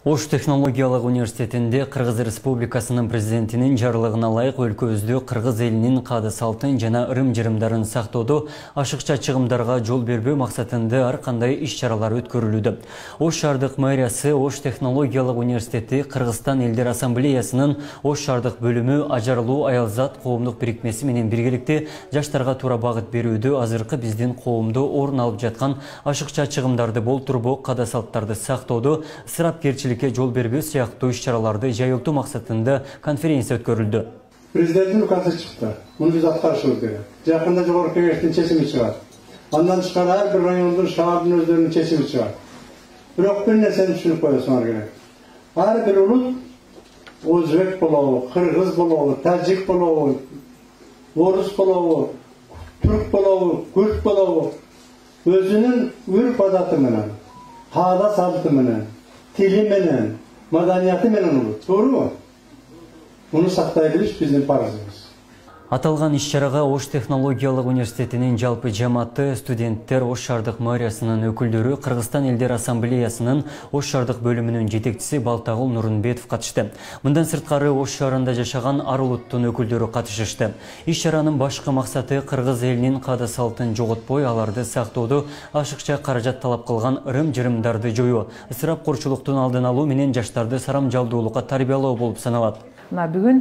Ош технологиялык университетинде Кыргыз Республикасынын президентинин жарлыгына ылайык өлкөбүздө кыргыз элинин каада салтын жана ырым-жырымдарын сактоодо ашыкча чыгымдарга жол бербөө максатында ар кандай иш-чаралар өткөрүлүүдө. Ош шаардык мэриясы, Ош технологиялык университети, Кыргызстан элдер ассамблеясынын Ош шаардык бөлүмү, ажарлуу аялзат коомдук бирикмеси менен биргеликте жаштарга туура багыт берүүдө азыркы биздин коомдо орун алып жаткан ашыкча чыгымдарды болтурбоо, каада салттарды сактоодо ысырапкерчилик жол бербөө сыяктуу иш-чараларды жайылтуу максатында конференция өткөрүлдү. Президенттин указы чыкты. Муну биз аткарышыбыз керек. Жакында жогорку кеңештин чечими чыгат. Андан тышкары ар бир райондун, шаардын өздөрүнүн чечими чыгат. Бирок бир нерсени түшүнүп коюңуздар керек. Ар бир улут өзбек болобу, кыргыз болобу, тажик болобу, орус болобу, түрк болобу, күрд болобу өзүнүн үрп-адаты менен, каада салты менен, тили менен, маданияты менен улут. Туурабы? Муну сактай билиш биздин парызыбыз. Аталган иш-чарага Ош технологиялык университетинин жалпы жамааты, студенттер, Ош шаардык мэриясынын өкүлдөрү, Кыргызстан элдер ассамблеясынын Ош шаардык бөлүмүнүн жетекчиси Балтагул Нурунбетов катышты. Мындан сырткары Ош шаарында жашаган ар улуттун өкүлдөрү катышышты. Иш-чаранын башкы максаты кыргыз элинин каада салтын жоготпой, аларды сактоодо ашыкча каражат талап кылган ырым-жырымдарды жоюу, ысырапкорчулуктун алдын алуу менен жаштарды сарамжалдуулукка тарбиялоо болуп саналат. Бүгүн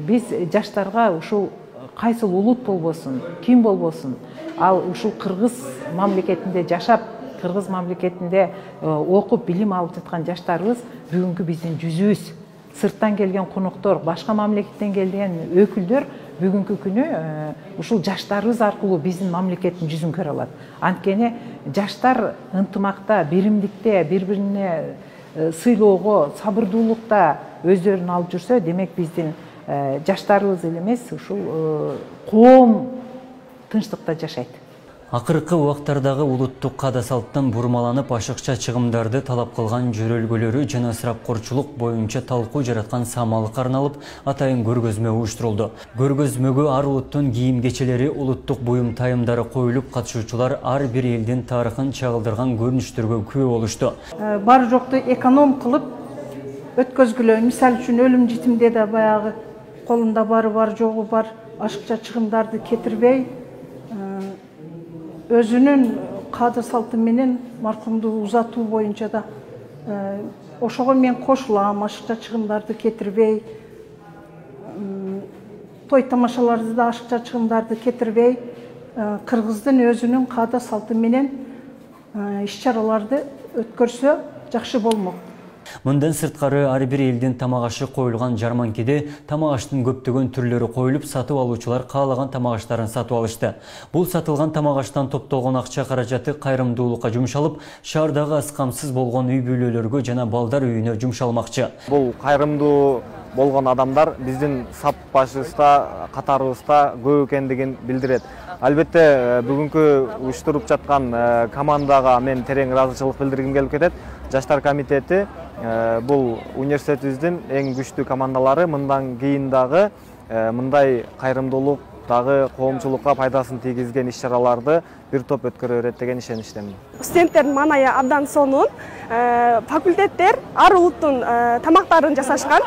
биз жаштарга ушул кайсыл улут болбосун, ким болбосун, ал ушул кыргыз мамлекетинде жашап, кыргыз мамлекетинде окуп, билим алып жаткан жаштарыбыз бүгүнкү биздин жүзүбүз. Сырттан келген конуктор, башка мамлекеттен келген өкүлдөр бүгүнкү күнү ушул жаштарыбыз аркылуу биздин мамлекеттин жүзүн көрө алат. Анткени жаштар ынтымакта, биримдикте, бири-бирине сыйлоого, сабырдуулукта өздөрүн алып жүрсө, демек биздин жаштарыбыз эле эмес, ушул коом тынчтыкта жашайт. Акыркы убактардагы улуттук каада салттан бурмаланып, ашыкча чыгымдарды талап кылган жөрөлгөлөрү жана ысырапкорчулук боюнча талкуу жараткан самалыкка арналып, атайын көргөзмө уюштурулду. Көргөзмөгө ар улуттун кийим-кечелери, улуттук буюм тайымдары коюлуп, катышуучулар ар бир элдин тарыхын чагылдырган көрүнүштөргө күбө болушту. Бар жокту эконом кылып өткөзгүлө. Мисал үчүн өлүм житимде да баягы колунда бары бар, жогу бар ашыкча чыгымдарды кетирбей, өзүнүн каада салты менен маркумду узатуу боюнча да ошого мен кошулам, ашыкча чыгымдарды кетирбей, той тамашаларды да ашыкча чыгымдарды кетирбей, кыргыздын өзүнүн каада салты менен иш-чараларды өткөрсө жакшы болмок. Мындан сырткары ар бир элдин тамак ашы коюлган жарманкеде тамак аштын көптөгөн түрлөрү коюлуп, сатып алуучулар каалаган тамак аштарын сатып алышты. Бул сатылган тамак аштан топтолгон акча каражаты кайрымдуулукка жумшалып, шаардагы аз камсыз болгон үй-бүлөлөргө жана балдар үйүнө жумшалмакчы. Бул кайрымдуу болгон адамдар биздин сап башыбызда, катарыбызда көп экендигин билдирет. Албетте, бүгүнкү уюштуруп жаткан командага мен терең ыраазычылык билдиргим келип кетет. Жаштар комитети бул университетибиздин эң күчтүү командалары. Мындан кийин дагы мындай кайрымдуулук дагы коомчулукка пайдасын тийгизген иш-чараларды бир топ өткөрө берет деген ишеничтемин. Студенттердин маанайы абдан сонун. Факультеттер ар улуттун тамактарын жасашкан.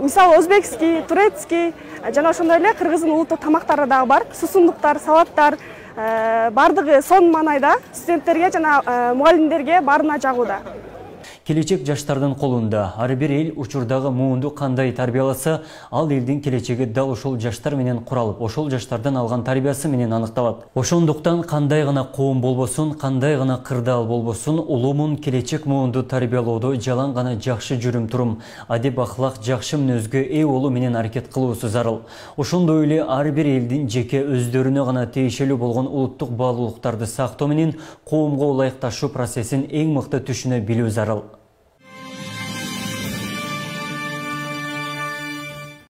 Мисалы өзбекский, турецкий жана ошондой эле кыргыздын улуттук тамактары дагы бар. Сусундуктар, салаттар бардыгы сонун маанайда студенттерге жана мугалимдерге баарына жагууда. Келечек жаштардын колунда. Ар бир эл учурдагы муунду кандай тарбияласа, ал элдин келечеги дал ошол жаштар менен куралып, ошол жаштардан алган тарбиясы менен аныкталат. Ошондуктан кандай гана коом болбосун, кандай гана кырдаал болбосун, улумун келечек муунду тарбиялоодо жалаң гана жакшы жүрүм-турум, адеп-ахлак, жакшы мүнөзгө ээ болуу менен аракет кылуусу зарыл. Ошондой эле ар бир элдин жеке өздөрүнө гана тиешелүү болгон улуттук баалуулуктарды сактоо менен коомго ылайыкташуу процессин эң мыкты түшүнө билүү зарыл.